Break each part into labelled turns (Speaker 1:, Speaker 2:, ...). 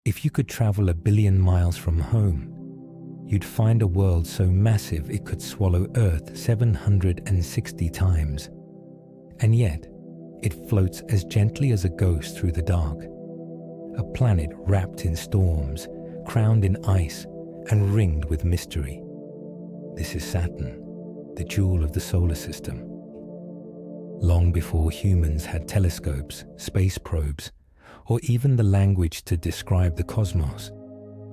Speaker 1: If you could travel 1 billion miles from home, you'd find a world so massive it could swallow Earth 760 times. And yet, it floats as gently as a ghost through the dark. A planet wrapped in storms, crowned in ice, and ringed with mystery. This is Saturn, the jewel of the solar system. Long before humans had telescopes, space probes, or even the language to describe the cosmos,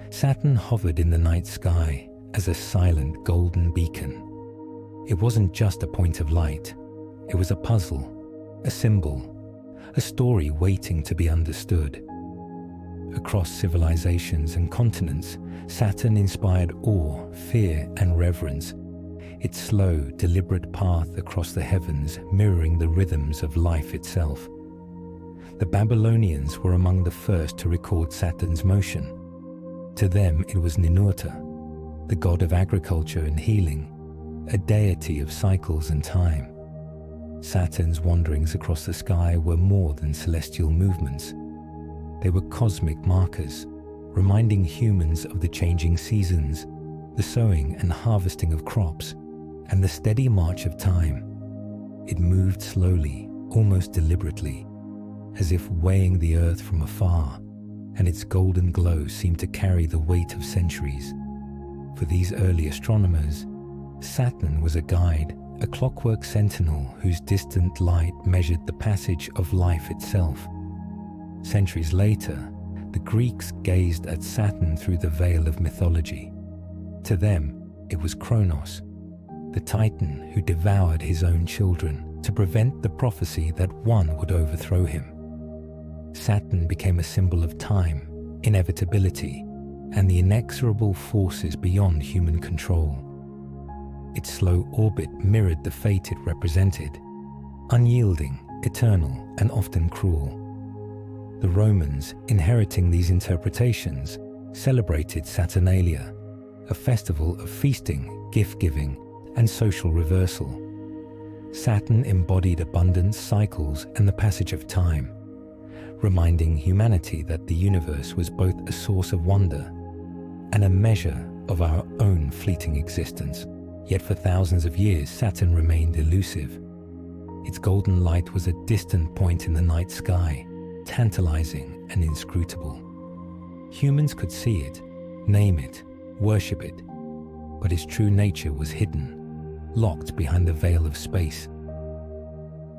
Speaker 1: Saturn hovered in the night sky as a silent golden beacon. It wasn't just a point of light. It was a puzzle, a symbol, a story waiting to be understood. Across civilizations and continents, Saturn inspired awe, fear, and reverence. Its slow, deliberate path across the heavens mirroring the rhythms of life itself. The Babylonians were among the first to record Saturn's motion. To them it was Ninurta, the god of agriculture and healing, a deity of cycles and time. Saturn's wanderings across the sky were more than celestial movements. They were cosmic markers, reminding humans of the changing seasons, the sowing and harvesting of crops, and the steady march of time. It moved slowly, almost deliberately, as if weighing the earth from afar, and its golden glow seemed to carry the weight of centuries. For these early astronomers, Saturn was a guide, a clockwork sentinel whose distant light measured the passage of life itself. Centuries later, the Greeks gazed at Saturn through the veil of mythology. To them, it was Kronos, the Titan who devoured his own children to prevent the prophecy that one would overthrow him. Saturn became a symbol of time, inevitability, and the inexorable forces beyond human control. Its slow orbit mirrored the fate it represented, unyielding, eternal, and often cruel. The Romans, inheriting these interpretations, celebrated Saturnalia, a festival of feasting, gift-giving, and social reversal. Saturn embodied abundance, cycles, and the passage of time, reminding humanity that the universe was both a source of wonder and a measure of our own fleeting existence. Yet for thousands of years, Saturn remained elusive. Its golden light was a distant point in the night sky, tantalizing and inscrutable. Humans could see it, name it, worship it, but its true nature was hidden, locked behind the veil of space.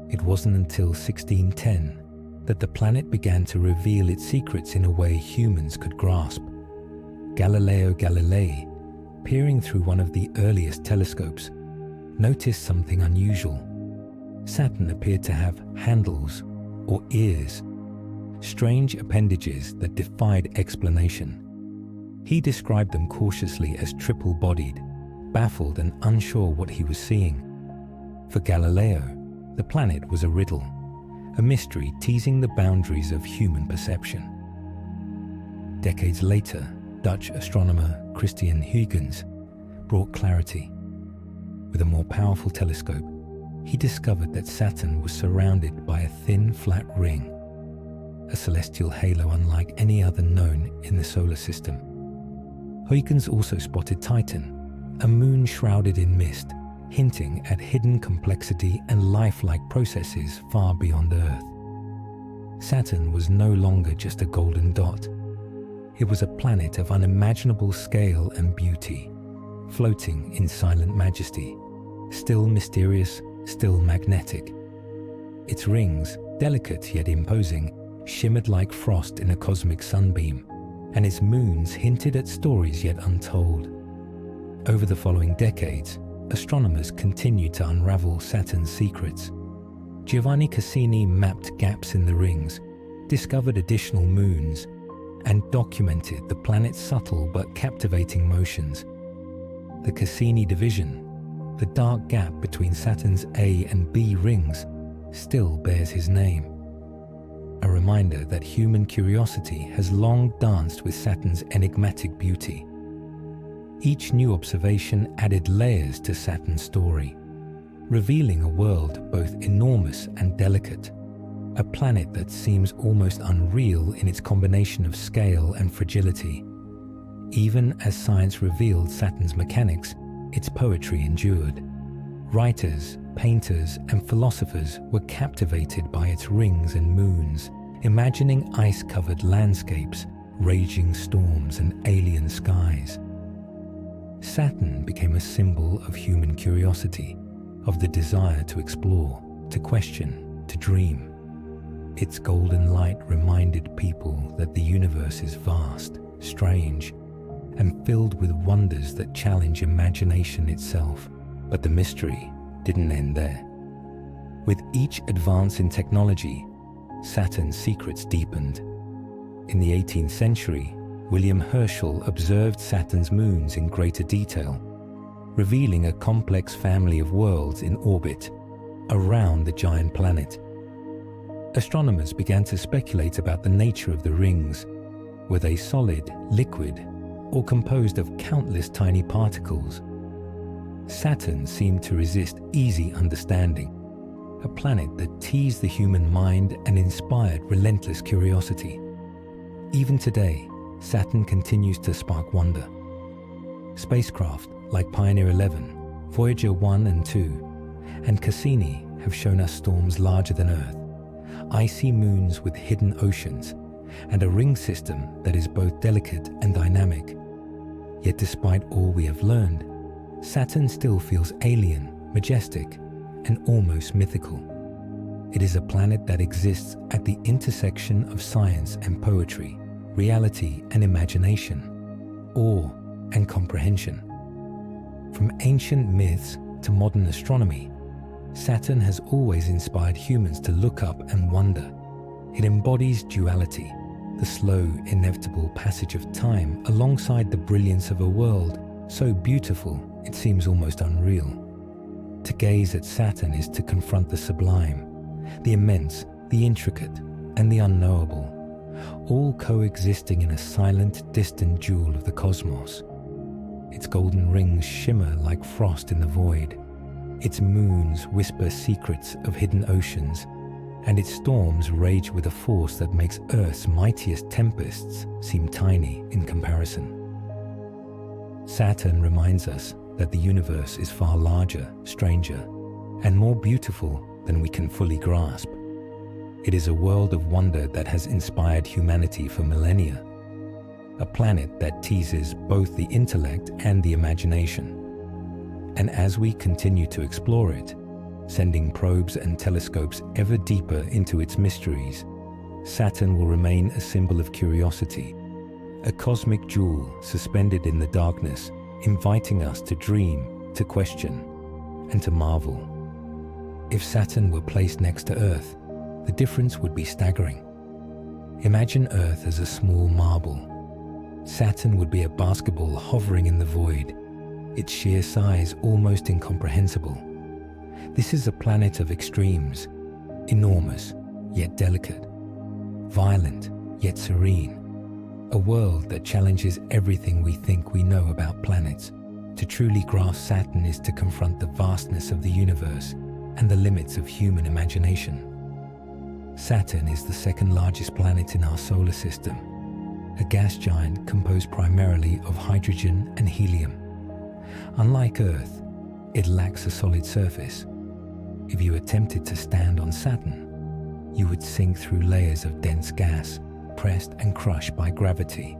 Speaker 1: It wasn't until 1610 that the planet began to reveal its secrets in a way humans could grasp. Galileo Galilei, peering through one of the earliest telescopes, noticed something unusual. Saturn appeared to have handles or ears, strange appendages that defied explanation. He described them cautiously as triple-bodied, baffled and unsure what he was seeing. For Galileo, the planet was a riddle, a mystery teasing the boundaries of human perception. Decades later, Dutch astronomer Christian Huygens brought clarity. With a more powerful telescope, he discovered that Saturn was surrounded by a thin, flat ring, a celestial halo unlike any other known in the solar system. Huygens also spotted Titan, a moon shrouded in mist, hinting at hidden complexity and lifelike processes far beyond Earth. Saturn was no longer just a golden dot. It was a planet of unimaginable scale and beauty, floating in silent majesty, still mysterious, still magnetic. Its rings, delicate yet imposing, shimmered like frost in a cosmic sunbeam, and its moons hinted at stories yet untold. Over the following decades, astronomers continued to unravel Saturn's secrets. Giovanni Cassini mapped gaps in the rings, discovered additional moons, and documented the planet's subtle but captivating motions. The Cassini division, the dark gap between Saturn's A and B rings, still bears his name. A reminder that human curiosity has long danced with Saturn's enigmatic beauty. Each new observation added layers to Saturn's story, revealing a world both enormous and delicate, a planet that seems almost unreal in its combination of scale and fragility. Even as science revealed Saturn's mechanics, its poetry endured. Writers, painters, and philosophers were captivated by its rings and moons, imagining ice-covered landscapes, raging storms, and alien skies. Saturn became a symbol of human curiosity, of the desire to explore, to question, to dream. Its golden light reminded people that the universe is vast, strange, and filled with wonders that challenge imagination itself. But the mystery didn't end there. With each advance in technology, Saturn's secrets deepened. In the 18th century, William Herschel observed Saturn's moons in greater detail, revealing a complex family of worlds in orbit around the giant planet. Astronomers began to speculate about the nature of the rings. Were they solid, liquid, or composed of countless tiny particles? Saturn seemed to resist easy understanding, a planet that teased the human mind and inspired relentless curiosity. Even today, Saturn continues to spark wonder. Spacecraft like Pioneer 11, Voyager 1 and 2, and Cassini have shown us storms larger than Earth, icy moons with hidden oceans, and a ring system that is both delicate and dynamic. Yet despite all we have learned, Saturn still feels alien, majestic, and almost mythical. It is a planet that exists at the intersection of science and poetry, reality and imagination, awe and comprehension. From ancient myths to modern astronomy, Saturn has always inspired humans to look up and wonder. It embodies duality, the slow, inevitable passage of time alongside the brilliance of a world so beautiful it seems almost unreal. To gaze at Saturn is to confront the sublime, the immense, the intricate, and the unknowable, all coexisting in a silent, distant jewel of the cosmos. Its golden rings shimmer like frost in the void. Its moons whisper secrets of hidden oceans, and its storms rage with a force that makes Earth's mightiest tempests seem tiny in comparison. Saturn reminds us that the universe is far larger, stranger, and more beautiful than we can fully grasp. It is a world of wonder that has inspired humanity for millennia, a planet that teases both the intellect and the imagination. And as we continue to explore it, sending probes and telescopes ever deeper into its mysteries, Saturn will remain a symbol of curiosity, a cosmic jewel suspended in the darkness, inviting us to dream, to question, and to marvel. If Saturn were placed next to Earth, the difference would be staggering. Imagine Earth as a small marble. Saturn would be a basketball hovering in the void, its sheer size almost incomprehensible. This is a planet of extremes, enormous yet delicate, violent yet serene, a world that challenges everything we think we know about planets. To truly grasp Saturn is to confront the vastness of the universe and the limits of human imagination. Saturn is the second largest planet in our solar system, a gas giant composed primarily of hydrogen and helium. Unlike Earth, it lacks a solid surface. If you attempted to stand on Saturn, you would sink through layers of dense gas, pressed and crushed by gravity,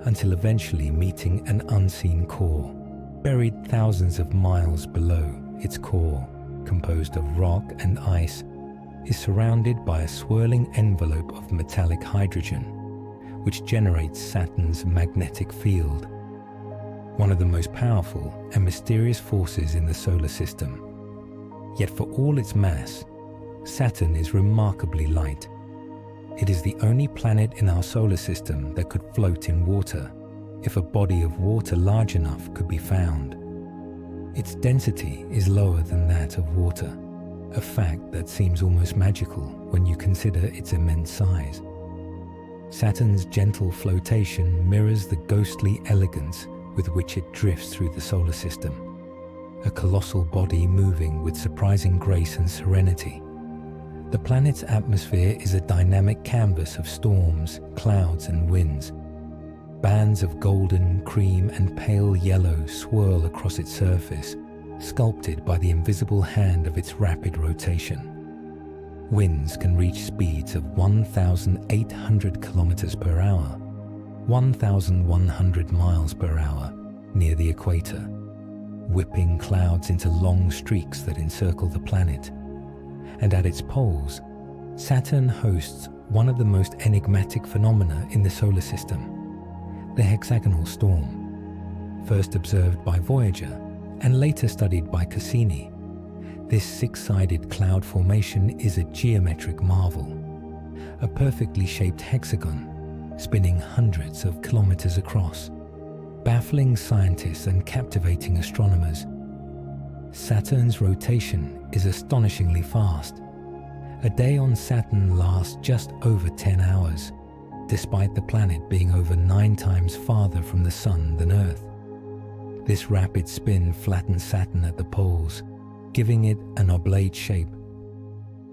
Speaker 1: until eventually meeting an unseen core, buried thousands of miles below. Its core, composed of rock and ice, is surrounded by a swirling envelope of metallic hydrogen, which generates Saturn's magnetic field, one of the most powerful and mysterious forces in the solar system. Yet for all its mass, Saturn is remarkably light. It is the only planet in our solar system that could float in water, if a body of water large enough could be found. Its density is lower than that of water, a fact that seems almost magical when you consider its immense size. Saturn's gentle flotation mirrors the ghostly elegance with which it drifts through the solar system, a colossal body moving with surprising grace and serenity. The planet's atmosphere is a dynamic canvas of storms, clouds, and winds. Bands of golden, cream, and pale yellow swirl across its surface, sculpted by the invisible hand of its rapid rotation. Winds can reach speeds of 1,800 kilometers per hour, 1,100 miles per hour, near the equator, whipping clouds into long streaks that encircle the planet. And at its poles, Saturn hosts one of the most enigmatic phenomena in the solar system, the hexagonal storm. First observed by Voyager and later studied by Cassini, this six-sided cloud formation is a geometric marvel, a perfectly shaped hexagon spinning hundreds of kilometers across, baffling scientists and captivating astronomers. Saturn's rotation is astonishingly fast. A day on Saturn lasts just over 10 hours, despite the planet being over 9 times farther from the Sun than Earth. This rapid spin flattens Saturn at the poles, giving it an oblate shape.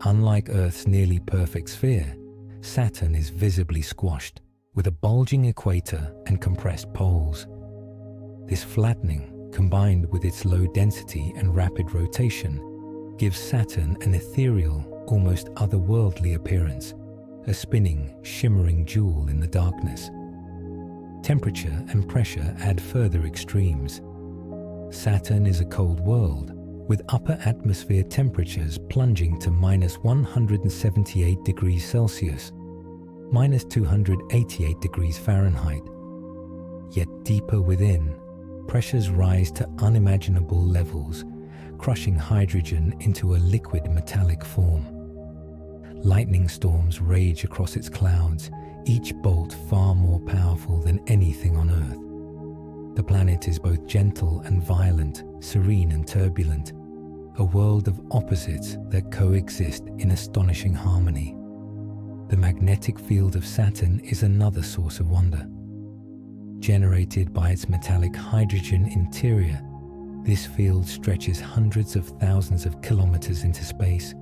Speaker 1: Unlike Earth's nearly perfect sphere, Saturn is visibly squashed, with a bulging equator and compressed poles. This flattening, combined with its low density and rapid rotation, gives Saturn an ethereal, almost otherworldly appearance, a spinning, shimmering jewel in the darkness. Temperature and pressure add further extremes. Saturn is a cold world, with upper atmosphere temperatures plunging to minus 178 degrees Celsius, minus 288 degrees Fahrenheit. Yet deeper within, pressures rise to unimaginable levels, crushing hydrogen into a liquid metallic form. Lightning storms rage across its clouds, each bolt far more powerful than anything on Earth. The planet is both gentle and violent, serene and turbulent, a world of opposites that coexist in astonishing harmony. The magnetic field of Saturn is another source of wonder. Generated by its metallic hydrogen interior, this field stretches hundreds of thousands of kilometers into space,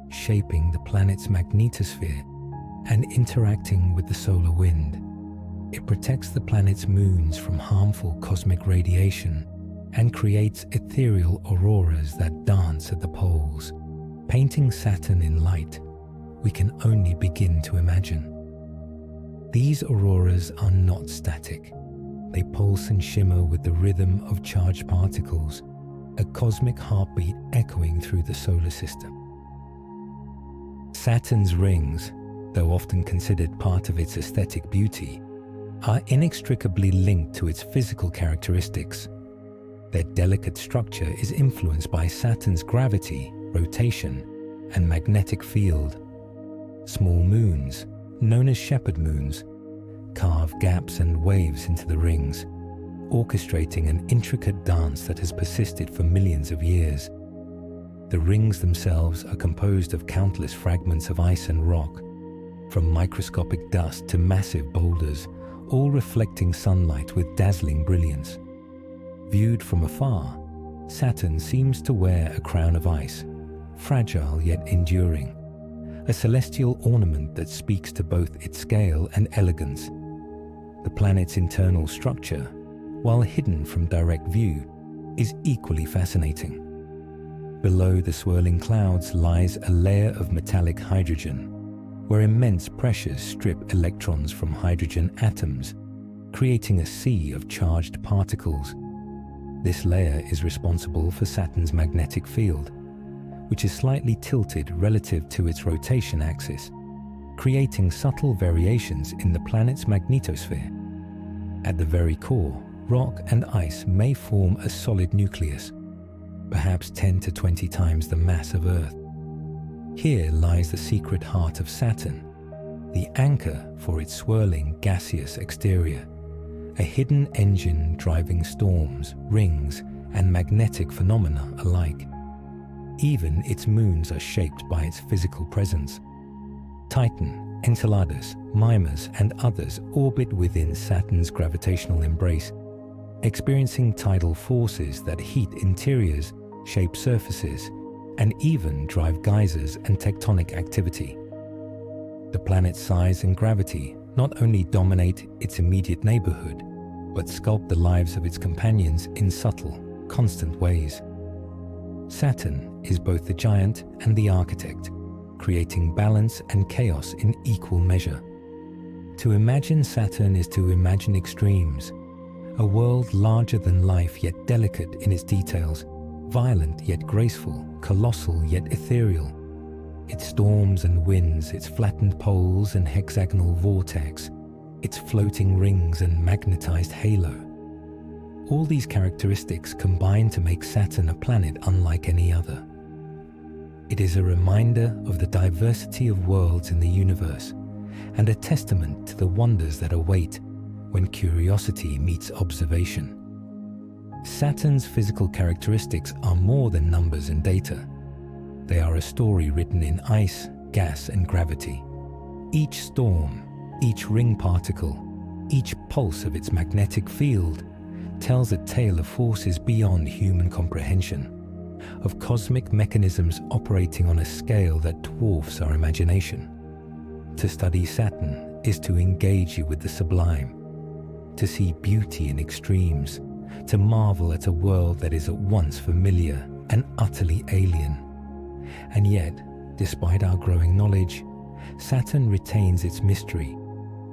Speaker 1: shaping the planet's magnetosphere and interacting with the solar wind. It protects the planet's moons from harmful cosmic radiation and creates ethereal auroras that dance at the poles, painting Saturn in light we can only begin to imagine. These auroras are not static. They pulse and shimmer with the rhythm of charged particles, a cosmic heartbeat echoing through the solar system. Saturn's rings, though often considered part of its aesthetic beauty, are inextricably linked to its physical characteristics. Their delicate structure is influenced by Saturn's gravity, rotation, and magnetic field. Small moons, known as shepherd moons, carve gaps and waves into the rings, orchestrating an intricate dance that has persisted for millions of years. The rings themselves are composed of countless fragments of ice and rock, from microscopic dust to massive boulders, all reflecting sunlight with dazzling brilliance. Viewed from afar, Saturn seems to wear a crown of ice, fragile yet enduring, a celestial ornament that speaks to both its scale and elegance. The planet's internal structure, while hidden from direct view, is equally fascinating. Below the swirling clouds lies a layer of metallic hydrogen, where immense pressures strip electrons from hydrogen atoms, creating a sea of charged particles. This layer is responsible for Saturn's magnetic field, which is slightly tilted relative to its rotation axis, creating subtle variations in the planet's magnetosphere. At the very core, rock and ice may form a solid nucleus, perhaps 10 to 20 times the mass of Earth. Here lies the secret heart of Saturn, the anchor for its swirling gaseous exterior, a hidden engine driving storms, rings, and magnetic phenomena alike. Even its moons are shaped by its physical presence. Titan, Enceladus, Mimas, and others orbit within Saturn's gravitational embrace, experiencing tidal forces that heat interiors, shape surfaces, and even drive geysers and tectonic activity. The planet's size and gravity not only dominate its immediate neighborhood, but sculpt the lives of its companions in subtle, constant ways. Saturn is both the giant and the architect, creating balance and chaos in equal measure. To imagine Saturn is to imagine extremes, a world larger than life yet delicate in its details, violent yet graceful, colossal yet ethereal. Its storms and winds, its flattened poles and hexagonal vortex, its floating rings and magnetized halo. All these characteristics combine to make Saturn a planet unlike any other. It is a reminder of the diversity of worlds in the universe and a testament to the wonders that await when curiosity meets observation. Saturn's physical characteristics are more than numbers and data. They are a story written in ice, gas, and gravity. Each storm, each ring particle, each pulse of its magnetic field tells a tale of forces beyond human comprehension, of cosmic mechanisms operating on a scale that dwarfs our imagination. To study Saturn is to engage you with the sublime, to see beauty in extremes, to marvel at a world that is at once familiar and utterly alien. And yet, despite our growing knowledge, Saturn retains its mystery.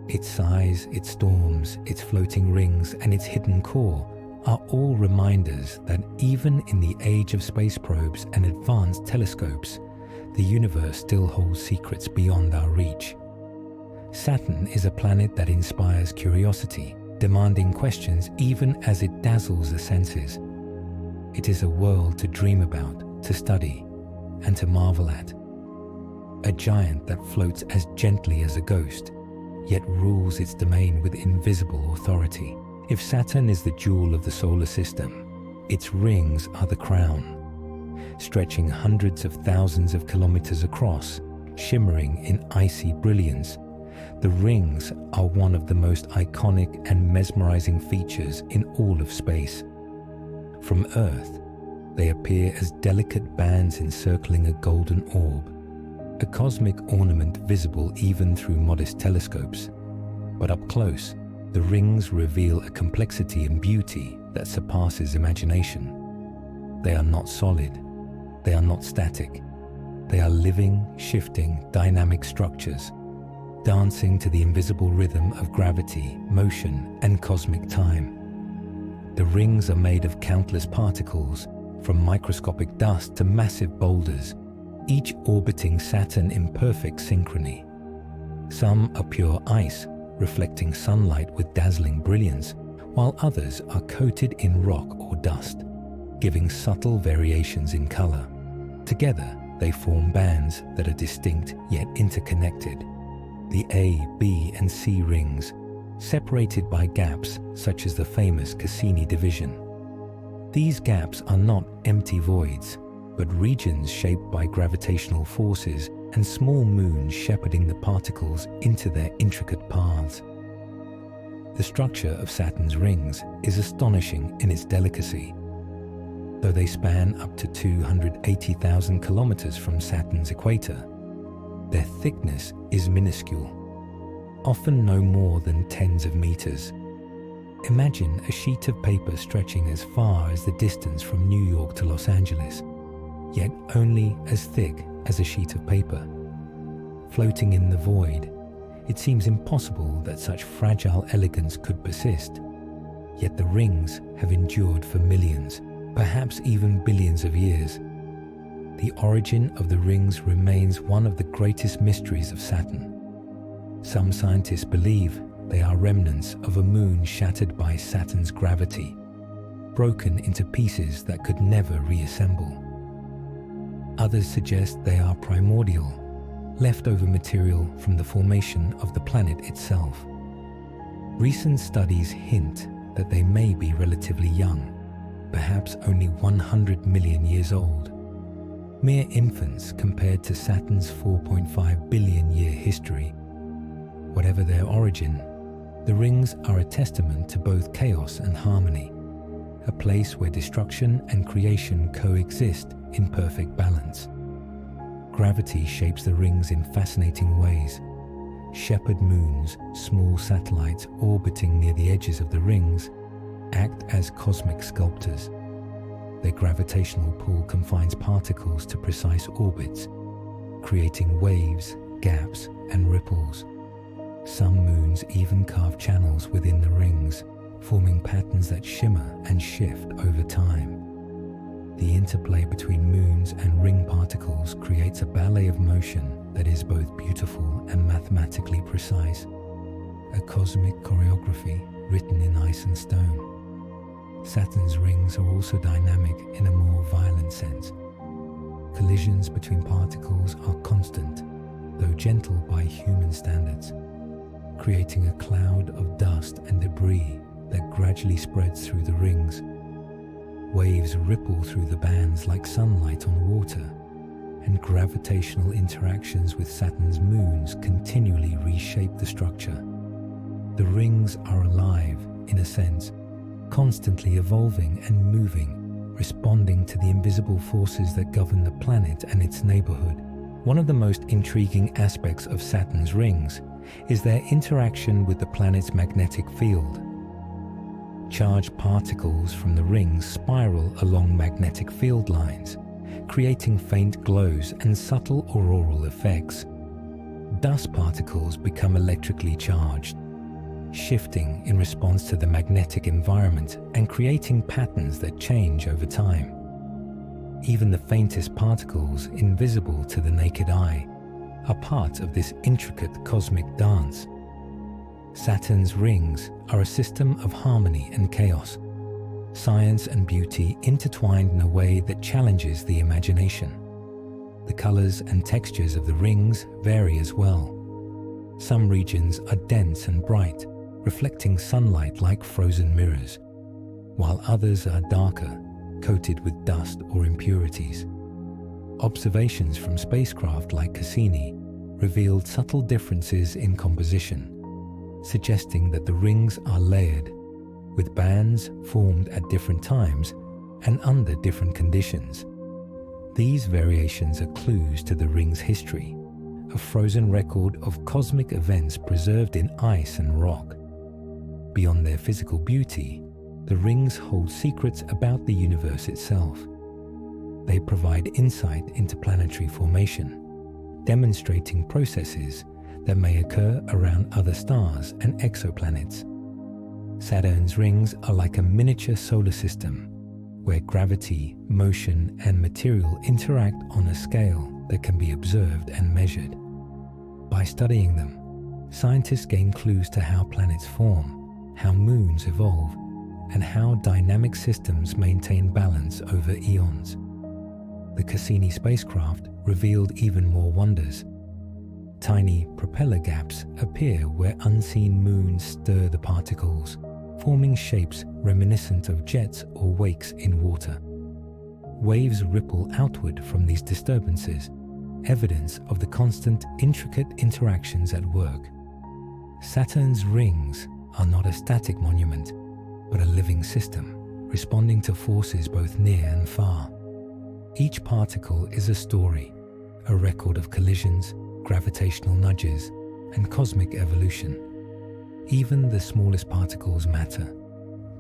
Speaker 1: Its size, its storms, its floating rings, and its hidden core are all reminders that even in the age of space probes and advanced telescopes, the universe still holds secrets beyond our reach. Saturn is a planet that inspires curiosity, demanding questions even as it dazzles the senses. It is a world to dream about, to study, and to marvel at. A giant that floats as gently as a ghost, yet rules its domain with invisible authority. If Saturn is the jewel of the solar system, its rings are the crown, stretching hundreds of thousands of kilometers across, shimmering in icy brilliance. The rings are one of the most iconic and mesmerizing features in all of space. From Earth, they appear as delicate bands encircling a golden orb, a cosmic ornament visible even through modest telescopes. But up close, the rings reveal a complexity and beauty that surpasses imagination. They are not solid. They are not static. They are living, shifting, dynamic structures, dancing to the invisible rhythm of gravity, motion, and cosmic time. The rings are made of countless particles, from microscopic dust to massive boulders, each orbiting Saturn in perfect synchrony. Some are pure ice, reflecting sunlight with dazzling brilliance, while others are coated in rock or dust, giving subtle variations in color. Together, they form bands that are distinct yet interconnected. The A, B, and C rings, separated by gaps such as the famous Cassini division. These gaps are not empty voids, but regions shaped by gravitational forces and small moons shepherding the particles into their intricate paths. The structure of Saturn's rings is astonishing in its delicacy. Though they span up to 280,000 kilometers from Saturn's equator, their thickness is minuscule, often no more than tens of meters. Imagine a sheet of paper stretching as far as the distance from New York to Los Angeles, yet only as thick as a sheet of paper. Floating in the void, it seems impossible that such fragile elegance could persist. Yet the rings have endured for millions, perhaps even billions of years. The origin of the rings remains one of the greatest mysteries of Saturn. Some scientists believe they are remnants of a moon shattered by Saturn's gravity, broken into pieces that could never reassemble. Others suggest they are primordial, leftover material from the formation of the planet itself. Recent studies hint that they may be relatively young, perhaps only 100 million years old. Mere infants compared to Saturn's 4.5 billion year history. Whatever their origin, the rings are a testament to both chaos and harmony, a place where destruction and creation coexist in perfect balance. Gravity shapes the rings in fascinating ways. Shepherd moons, small satellites orbiting near the edges of the rings, act as cosmic sculptors. Their gravitational pull confines particles to precise orbits, creating waves, gaps, and ripples. Some moons even carve channels within the rings, forming patterns that shimmer and shift over time. The interplay between moons and ring particles creates a ballet of motion that is both beautiful and mathematically precise, a cosmic choreography written in ice and stone. Saturn's rings are also dynamic in a more violent sense. Collisions between particles are constant, though gentle by human standards, creating a cloud of dust and debris that gradually spreads through the rings. Waves ripple through the bands like sunlight on water, and gravitational interactions with Saturn's moons continually reshape the structure. The rings are alive, in a sense, constantly evolving and moving, responding to the invisible forces that govern the planet and its neighborhood. One of the most intriguing aspects of Saturn's rings is their interaction with the planet's magnetic field. Charged particles from the rings spiral along magnetic field lines, creating faint glows and subtle auroral effects. Dust particles become electrically charged, shifting in response to the magnetic environment and creating patterns that change over time. Even the faintest particles, invisible to the naked eye, are part of this intricate cosmic dance. Saturn's rings are a system of harmony and chaos, science and beauty intertwined in a way that challenges the imagination. The colors and textures of the rings vary as well. Some regions are dense and bright, reflecting sunlight like frozen mirrors, while others are darker, coated with dust or impurities. Observations from spacecraft like Cassini revealed subtle differences in composition, suggesting that the rings are layered, with bands formed at different times and under different conditions. These variations are clues to the ring's history, a frozen record of cosmic events preserved in ice and rock. Beyond their physical beauty, the rings hold secrets about the universe itself. They provide insight into planetary formation, demonstrating processes that may occur around other stars and exoplanets. Saturn's rings are like a miniature solar system, where gravity, motion, and material interact on a scale that can be observed and measured. By studying them, scientists gain clues to how planets form, how moons evolve, and how dynamic systems maintain balance over eons. The Cassini spacecraft revealed even more wonders. Tiny propeller gaps appear where unseen moons stir the particles, forming shapes reminiscent of jets or wakes in water. Waves ripple outward from these disturbances, evidence of the constant, intricate interactions at work. Saturn's rings are not a static monument, but a living system, responding to forces both near and far. Each particle is a story, a record of collisions, gravitational nudges, and cosmic evolution. Even the smallest particles matter.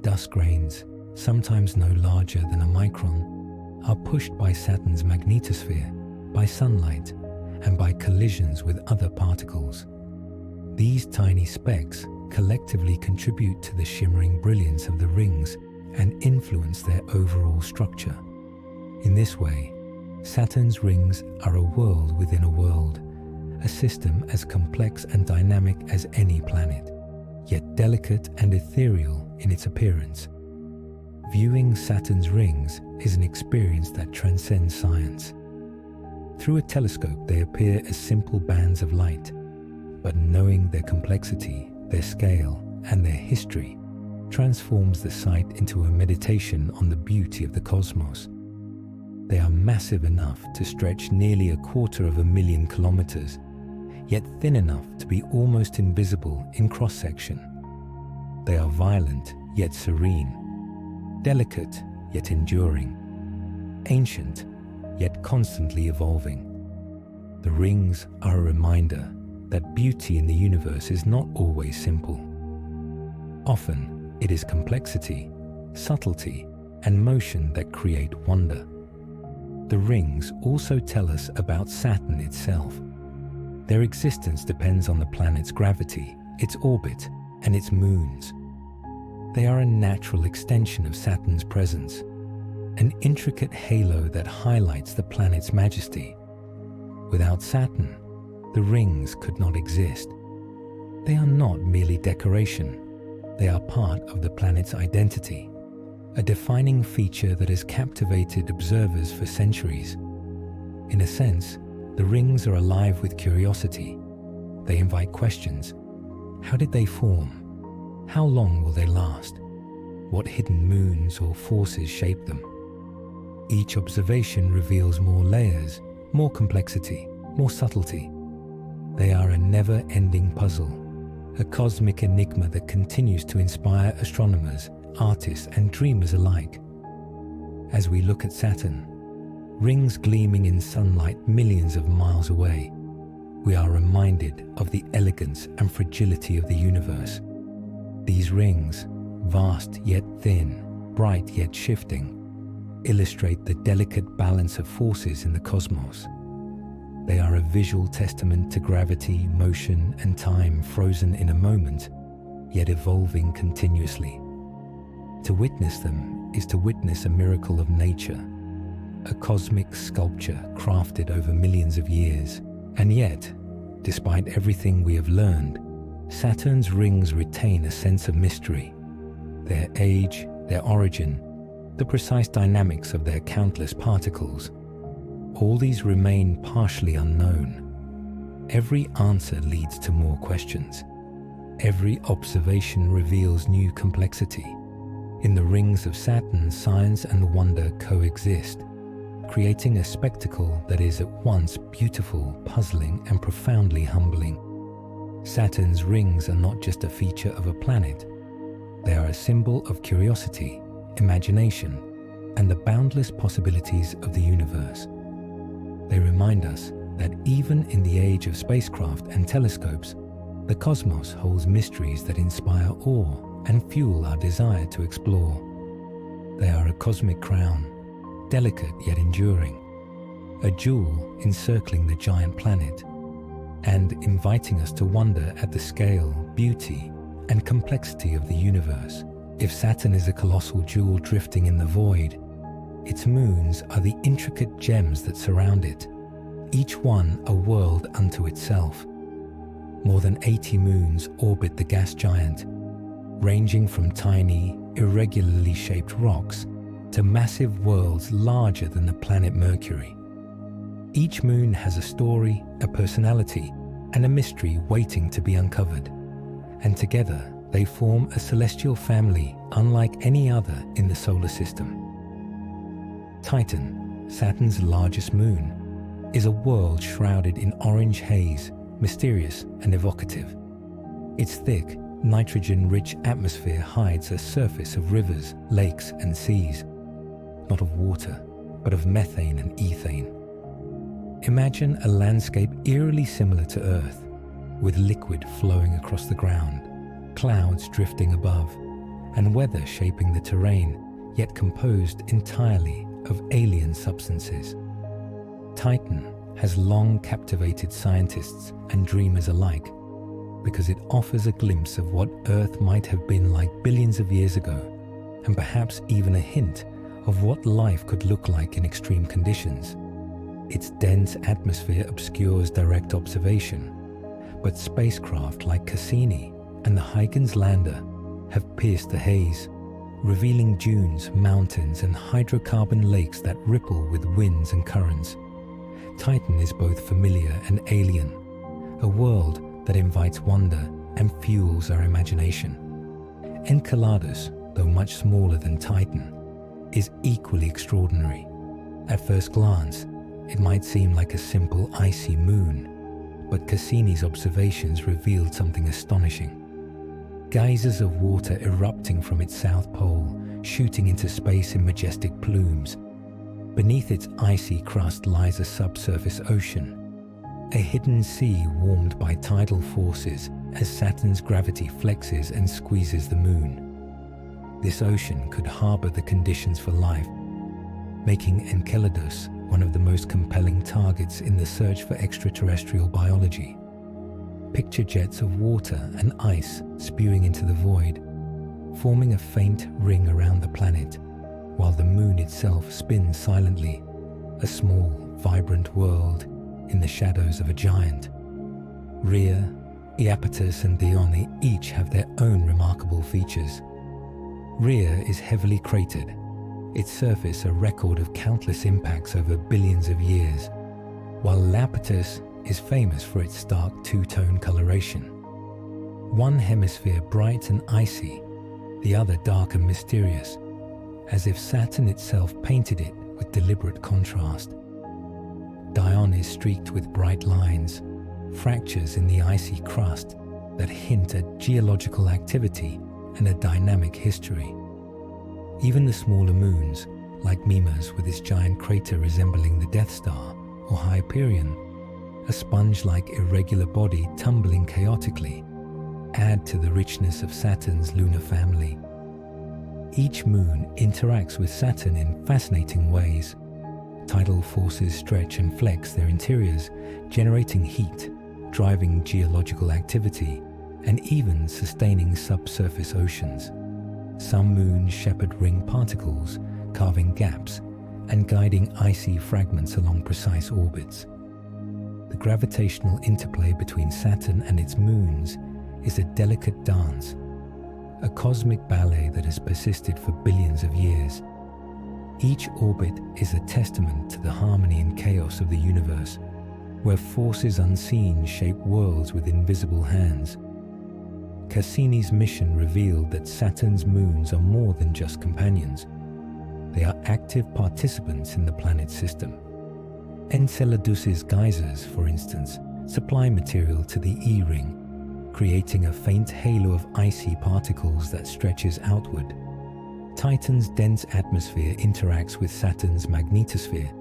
Speaker 1: Dust grains, sometimes no larger than a micron, are pushed by Saturn's magnetosphere, by sunlight, and by collisions with other particles. These tiny specks collectively contribute to the shimmering brilliance of the rings and influence their overall structure. In this way, Saturn's rings are a world within a world, a system as complex and dynamic as any planet, yet delicate and ethereal in its appearance. Viewing Saturn's rings is an experience that transcends science. Through a telescope, they appear as simple bands of light, but knowing their complexity, their scale, and their history transforms the sight into a meditation on the beauty of the cosmos. They are massive enough to stretch nearly 250,000 kilometers, yet thin enough to be almost invisible in cross-section. They are violent, yet serene, delicate yet enduring, ancient yet constantly evolving. The rings are a reminder that beauty in the universe is not always simple. Often it is complexity, subtlety, and motion that create wonder. The rings also tell us about Saturn itself. Their existence depends on the planet's gravity, its orbit, and its moons. They are a natural extension of Saturn's presence, an intricate halo that highlights the planet's majesty. Without Saturn, the rings could not exist. They are not merely decoration. They are part of the planet's identity, a defining feature that has captivated observers for centuries. In a sense, the rings are alive with curiosity. They invite questions. How did they form? How long will they last? What hidden moons or forces shape them? Each observation reveals more layers, more complexity, more subtlety. They are a never-ending puzzle, a cosmic enigma that continues to inspire astronomers, artists, and dreamers alike. As we look at Saturn, rings gleaming in sunlight millions of miles away, we are reminded of the elegance and fragility of the universe. These rings, vast yet thin, bright yet shifting, illustrate the delicate balance of forces in the cosmos. They are a visual testament to gravity, motion, and time frozen in a moment, yet evolving continuously. To witness them is to witness a miracle of nature, a cosmic sculpture crafted over millions of years. And yet, despite everything we have learned, Saturn's rings retain a sense of mystery. Their age, their origin, the precise dynamics of their countless particles, all these remain partially unknown. Every answer leads to more questions. Every observation reveals new complexity. In the rings of Saturn, science and wonder coexist, creating a spectacle that is at once beautiful, puzzling, and profoundly humbling. Saturn's rings are not just a feature of a planet. They are a symbol of curiosity, imagination, and the boundless possibilities of the universe. They remind us that even in the age of spacecraft and telescopes, the cosmos holds mysteries that inspire awe and fuel our desire to explore. They are a cosmic crown, delicate yet enduring, a jewel encircling the giant planet, and inviting us to wonder at the scale, beauty, and complexity of the universe. If Saturn is a colossal jewel drifting in the void, its moons are the intricate gems that surround it, each one a world unto itself. More than 80 moons orbit the gas giant, ranging from tiny, irregularly shaped rocks to massive worlds larger than the planet Mercury. Each moon has a story, a personality, and a mystery waiting to be uncovered, and together they form a celestial family unlike any other in the solar system. Titan, Saturn's largest moon, is a world shrouded in orange haze, mysterious and evocative. Its thick, nitrogen-rich atmosphere hides a surface of rivers, lakes, and seas, not of water, but of methane and ethane. Imagine a landscape eerily similar to Earth, with liquid flowing across the ground, clouds drifting above, and weather shaping the terrain, yet composed entirely of alien substances. Titan has long captivated scientists and dreamers alike because it offers a glimpse of what Earth might have been like billions of years ago, and perhaps even a hint of what life could look like in extreme conditions. Its dense atmosphere obscures direct observation, but spacecraft like Cassini and the Huygens lander have pierced the haze, revealing dunes, mountains, and hydrocarbon lakes that ripple with winds and currents. Titan is both familiar and alien, a world that invites wonder and fuels our imagination. Enceladus, though much smaller than Titan, is equally extraordinary. At first glance, it might seem like a simple icy moon, but Cassini's observations revealed something astonishing. Geysers of water erupting from its south pole, shooting into space in majestic plumes. Beneath its icy crust lies a subsurface ocean, a hidden sea warmed by tidal forces as Saturn's gravity flexes and squeezes the Moon. This ocean could harbor the conditions for life, making Enceladus one of the most compelling targets in the search for extraterrestrial biology. Picture jets of water and ice spewing into the void, forming a faint ring around the planet, while the Moon itself spins silently, a small, vibrant world in the shadows of a giant. Rhea, Iapetus and Dione each have their own remarkable features. Rhea is heavily cratered, its surface a record of countless impacts over billions of years, while Iapetus is famous for its stark two-tone coloration. One hemisphere bright and icy, the other dark and mysterious, as if Saturn itself painted it with deliberate contrast. Dione is streaked with bright lines, fractures in the icy crust that hint at geological activity and a dynamic history. Even the smaller moons, like Mimas with its giant crater resembling the Death Star, or Hyperion, a sponge-like irregular body tumbling chaotically, add to the richness of Saturn's lunar family. Each moon interacts with Saturn in fascinating ways. Tidal forces stretch and flex their interiors, generating heat, driving geological activity, and even sustaining subsurface oceans. Some moons shepherd ring particles, carving gaps and guiding icy fragments along precise orbits. The gravitational interplay between Saturn and its moons is a delicate dance, a cosmic ballet that has persisted for billions of years. Each orbit is a testament to the harmony and chaos of the universe, where forces unseen shape worlds with invisible hands. Cassini's mission revealed that Saturn's moons are more than just companions. They are active participants in the planet's system. Enceladus's geysers, for instance, supply material to the E-ring, creating a faint halo of icy particles that stretches outward. Titan's dense atmosphere interacts with Saturn's magnetosphere,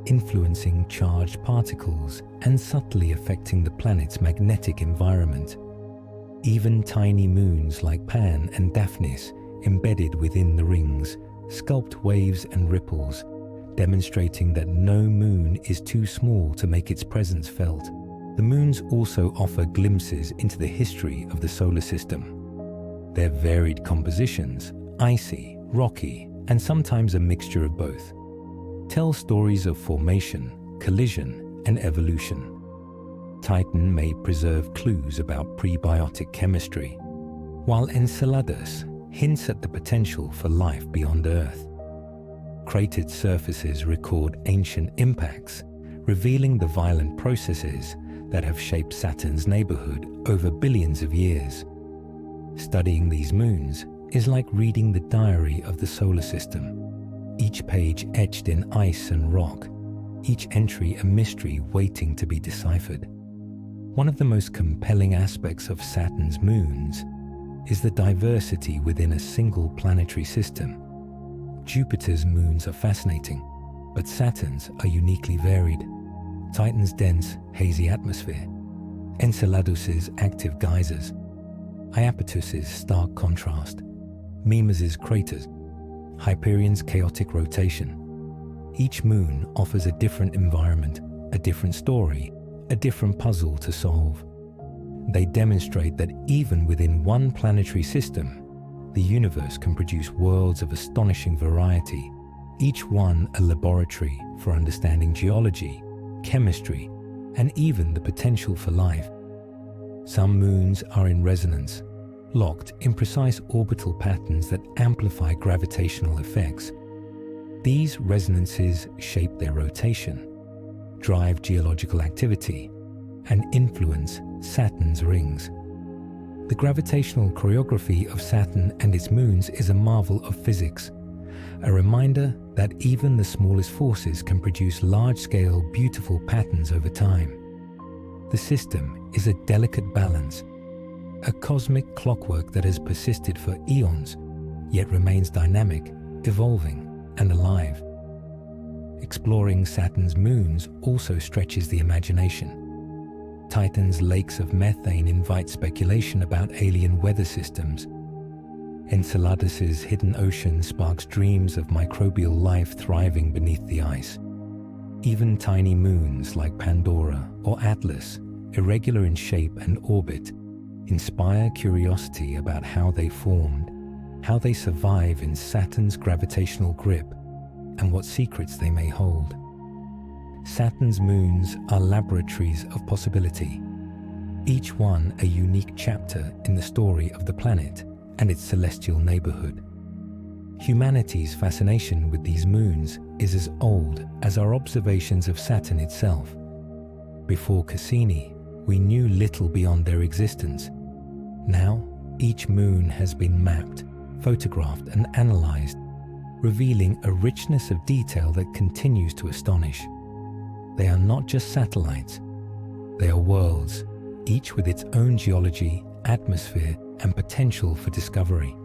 Speaker 1: influencing charged particles and subtly affecting the planet's magnetic environment. Even tiny moons like Pan and Daphnis, embedded within the rings, sculpt waves and ripples, demonstrating that no moon is too small to make its presence felt. The moons also offer glimpses into the history of the solar system. Their varied compositions, icy, rocky, and sometimes a mixture of both, tell stories of formation, collision, and evolution. Titan may preserve clues about prebiotic chemistry, while Enceladus hints at the potential for life beyond Earth. Cratered surfaces record ancient impacts, revealing the violent processes that have shaped Saturn's neighborhood over billions of years. Studying these moons is like reading the diary of the solar system, each page etched in ice and rock, each entry a mystery waiting to be deciphered. One of the most compelling aspects of Saturn's moons is the diversity within a single planetary system. Jupiter's moons are fascinating, but Saturn's are uniquely varied. Titan's dense, hazy atmosphere, Enceladus's active geysers, Iapetus's stark contrast, Mimas's craters, Hyperion's chaotic rotation. Each moon offers a different environment, a different story, a different puzzle to solve. They demonstrate that even within one planetary system, the universe can produce worlds of astonishing variety, each one a laboratory for understanding geology, chemistry, and even the potential for life. Some moons are in resonance, locked in precise orbital patterns that amplify gravitational effects. These resonances shape their rotation, drive geological activity, and influence Saturn's rings. The gravitational choreography of Saturn and its moons is a marvel of physics, a reminder that even the smallest forces can produce large-scale, beautiful patterns over time. The system is a delicate balance, a cosmic clockwork that has persisted for eons, yet remains dynamic, evolving, and alive. Exploring Saturn's moons also stretches the imagination. Titan's lakes of methane invite speculation about alien weather systems. Enceladus's hidden ocean sparks dreams of microbial life thriving beneath the ice. Even tiny moons like Pandora or Atlas, irregular in shape and orbit, inspire curiosity about how they formed, how they survive in Saturn's gravitational grip, and what secrets they may hold. Saturn's moons are laboratories of possibility, each one a unique chapter in the story of the planet and its celestial neighborhood. Humanity's fascination with these moons is as old as our observations of Saturn itself. Before Cassini, we knew little beyond their existence. Now, each moon has been mapped, photographed, and analyzed, revealing a richness of detail that continues to astonish. They are not just satellites, they are worlds, each with its own geology, atmosphere, and potential for discovery.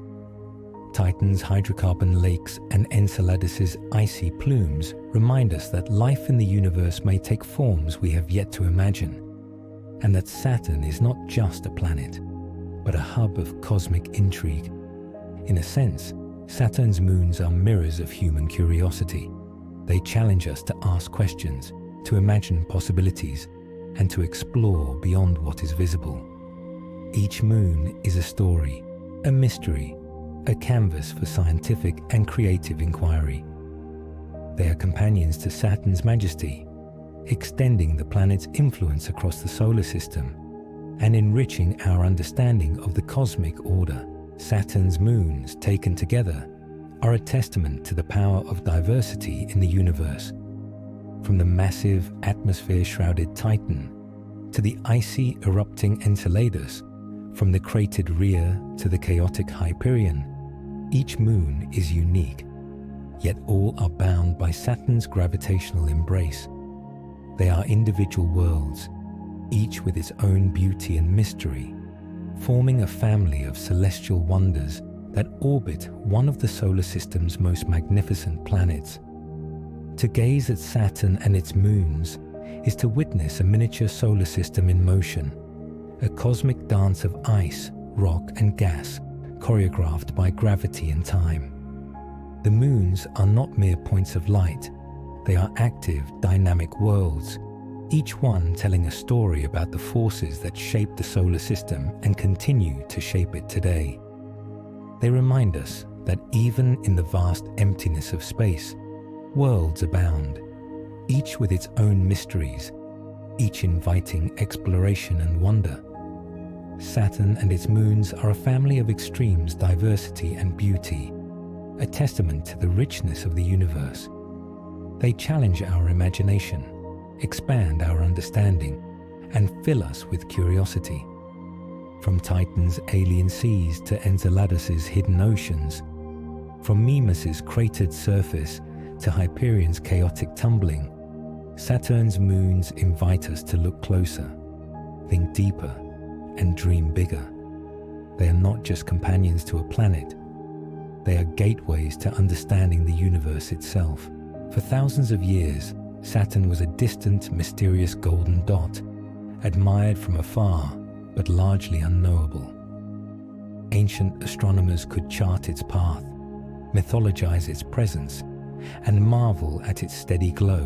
Speaker 1: Titan's hydrocarbon lakes and Enceladus's icy plumes remind us that life in the universe may take forms we have yet to imagine, and that Saturn is not just a planet, but a hub of cosmic intrigue. In a sense, Saturn's moons are mirrors of human curiosity. They challenge us to ask questions, to imagine possibilities, and to explore beyond what is visible. Each moon is a story, a mystery, a canvas for scientific and creative inquiry. They are companions to Saturn's majesty, extending the planet's influence across the solar system and enriching our understanding of the cosmic order. Saturn's moons, taken together, are a testament to the power of diversity in the universe. From the massive atmosphere-shrouded Titan to the icy erupting Enceladus, from the cratered Rhea to the chaotic Hyperion, each moon is unique, yet all are bound by Saturn's gravitational embrace. They are individual worlds, each with its own beauty and mystery, forming a family of celestial wonders that orbit one of the solar system's most magnificent planets. To gaze at Saturn and its moons is to witness a miniature solar system in motion, a cosmic dance of ice, rock, and gas, choreographed by gravity and time. The moons are not mere points of light. They are active, dynamic worlds, each one telling a story about the forces that shape the solar system and continue to shape it today. They remind us that even in the vast emptiness of space, worlds abound, each with its own mysteries, each inviting exploration and wonder. Saturn and its moons are a family of extremes, diversity, and beauty, a testament to the richness of the universe. They challenge our imagination, expand our understanding, and fill us with curiosity. From Titan's alien seas to Enceladus's hidden oceans, from Mimas's cratered surface to Hyperion's chaotic tumbling, Saturn's moons invite us to look closer, think deeper, and dream bigger. They are not just companions to a planet. They are gateways to understanding the universe itself. For thousands of years, Saturn was a distant, mysterious golden dot, admired from afar, but largely unknowable. Ancient astronomers could chart its path, mythologize its presence, and marvel at its steady glow,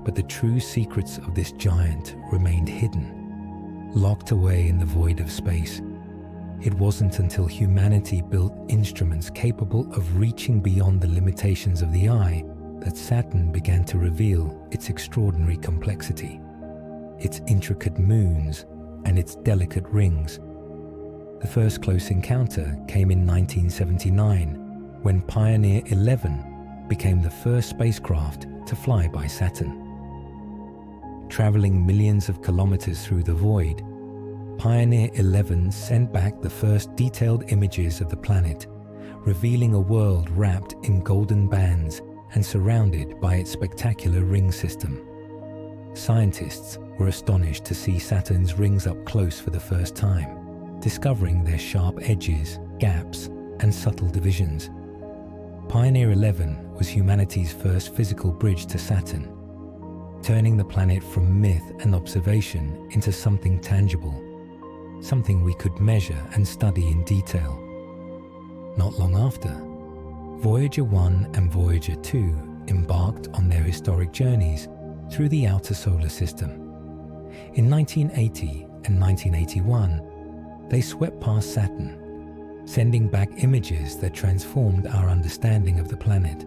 Speaker 1: but the true secrets of this giant remained hidden, locked away in the void of space. It wasn't until humanity built instruments capable of reaching beyond the limitations of the eye that Saturn began to reveal its extraordinary complexity, its intricate moons, and its delicate rings. The first close encounter came in 1979, when Pioneer 11 became the first spacecraft to fly by Saturn. Traveling millions of kilometers through the void, Pioneer 11 sent back the first detailed images of the planet, revealing a world wrapped in golden bands and surrounded by its spectacular ring system. Scientists were astonished to see Saturn's rings up close for the first time, discovering their sharp edges, gaps, and subtle divisions. Pioneer 11 was humanity's first physical bridge to Saturn, turning the planet from myth and observation into something tangible, something we could measure and study in detail. Not long after, Voyager 1 and Voyager 2 embarked on their historic journeys through the outer solar system. In 1980 and 1981, they swept past Saturn, sending back images that transformed our understanding of the planet.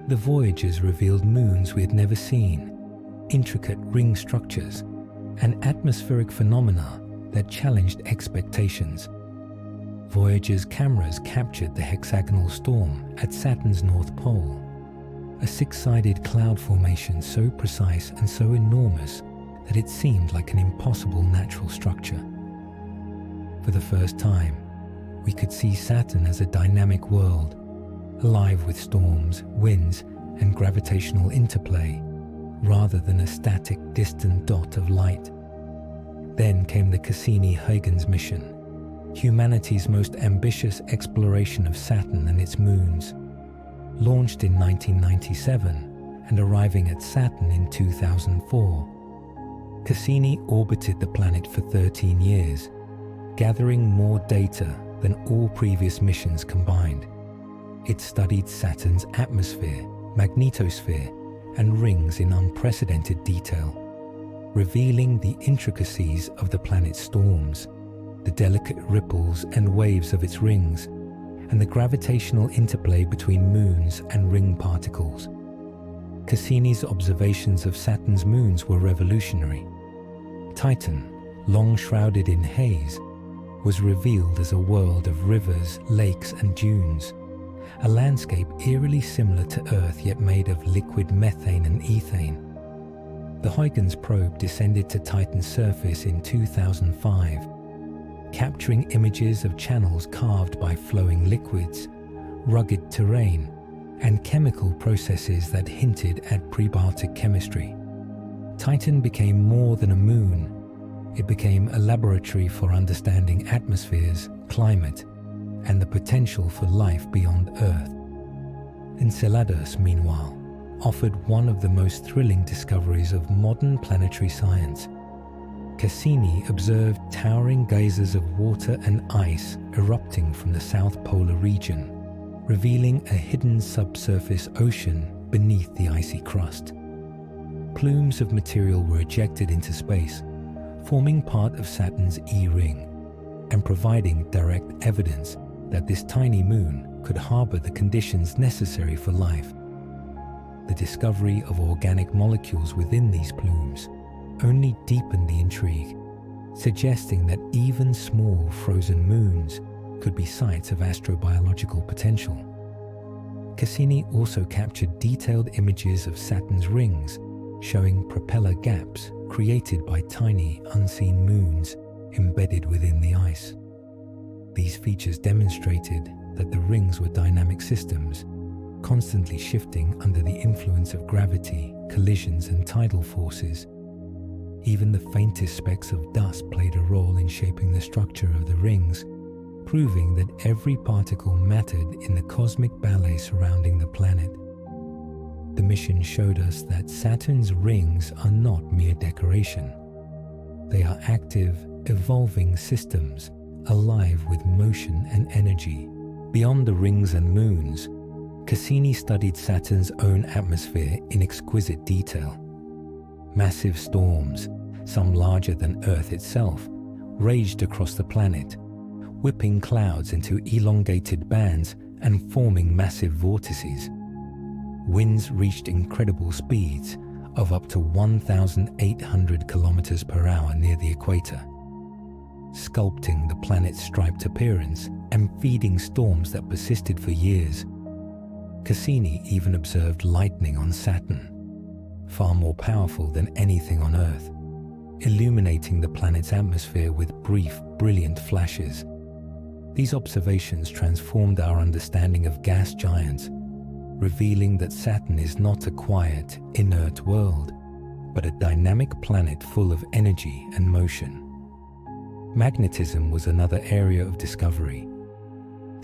Speaker 1: The Voyagers revealed moons we had never seen, intricate ring structures, and atmospheric phenomena that challenged expectations. Voyager's cameras captured the hexagonal storm at Saturn's North Pole, a six-sided cloud formation so precise and so enormous that it seemed like an impossible natural structure. For the first time, we could see Saturn as a dynamic world, alive with storms, winds, and gravitational interplay, rather than a static, distant dot of light. Then came the Cassini-Huygens mission, humanity's most ambitious exploration of Saturn and its moons. Launched in 1997 and arriving at Saturn in 2004, Cassini orbited the planet for 13 years, gathering more data than all previous missions combined. It studied Saturn's atmosphere, magnetosphere, and rings in unprecedented detail, revealing the intricacies of the planet's storms, the delicate ripples and waves of its rings, and the gravitational interplay between moons and ring particles. Cassini's observations of Saturn's moons were revolutionary. Titan, long shrouded in haze, was revealed as a world of rivers, lakes, and dunes, a landscape eerily similar to Earth yet made of liquid methane and ethane. The Huygens probe descended to Titan's surface in 2005, capturing images of channels carved by flowing liquids, rugged terrain, and chemical processes that hinted at prebiotic chemistry. Titan became more than a moon. It became a laboratory for understanding atmospheres, climate, and the potential for life beyond Earth. Enceladus, meanwhile, offered one of the most thrilling discoveries of modern planetary science. Cassini observed towering geysers of water and ice erupting from the South Polar region, revealing a hidden subsurface ocean beneath the icy crust. Plumes of material were ejected into space, forming part of Saturn's E-ring, and providing direct evidence that this tiny moon could harbor the conditions necessary for life. The discovery of organic molecules within these plumes only deepened the intrigue, suggesting that even small frozen moons could be sites of astrobiological potential. Cassini also captured detailed images of Saturn's rings, showing propeller gaps created by tiny, unseen moons embedded within the ice. These features demonstrated that the rings were dynamic systems, constantly shifting under the influence of gravity, collisions, and tidal forces. Even the faintest specks of dust played a role in shaping the structure of the rings, proving that every particle mattered in the cosmic ballet surrounding the planet. The mission showed us that Saturn's rings are not mere decoration. They are active, evolving systems, alive with motion and energy. Beyond the rings and moons, Cassini studied Saturn's own atmosphere in exquisite detail. Massive storms, some larger than Earth itself, raged across the planet, whipping clouds into elongated bands and forming massive vortices. Winds reached incredible speeds of up to 1,800 kilometers per hour near the equator, sculpting the planet's striped appearance and feeding storms that persisted for years. Cassini even observed lightning on Saturn, far more powerful than anything on Earth, illuminating the planet's atmosphere with brief, brilliant flashes. These observations transformed our understanding of gas giants, revealing that Saturn is not a quiet, inert world, but a dynamic planet full of energy and motion. Magnetism was another area of discovery.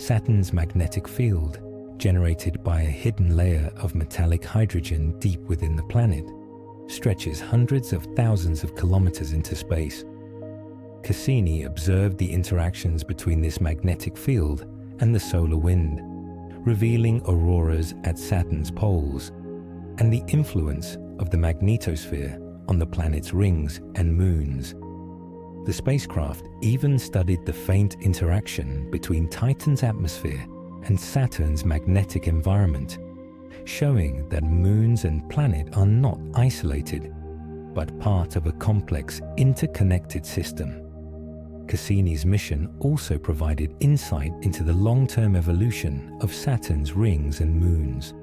Speaker 1: Saturn's magnetic field, generated by a hidden layer of metallic hydrogen deep within the planet, stretches hundreds of thousands of kilometers into space. Cassini observed the interactions between this magnetic field and the solar wind, revealing auroras at Saturn's poles, and the influence of the magnetosphere on the planet's rings and moons. The spacecraft even studied the faint interaction between Titan's atmosphere and Saturn's magnetic environment, showing that moons and planet are not isolated, but part of a complex, interconnected system. Cassini's mission also provided insight into the long-term evolution of Saturn's rings and moons.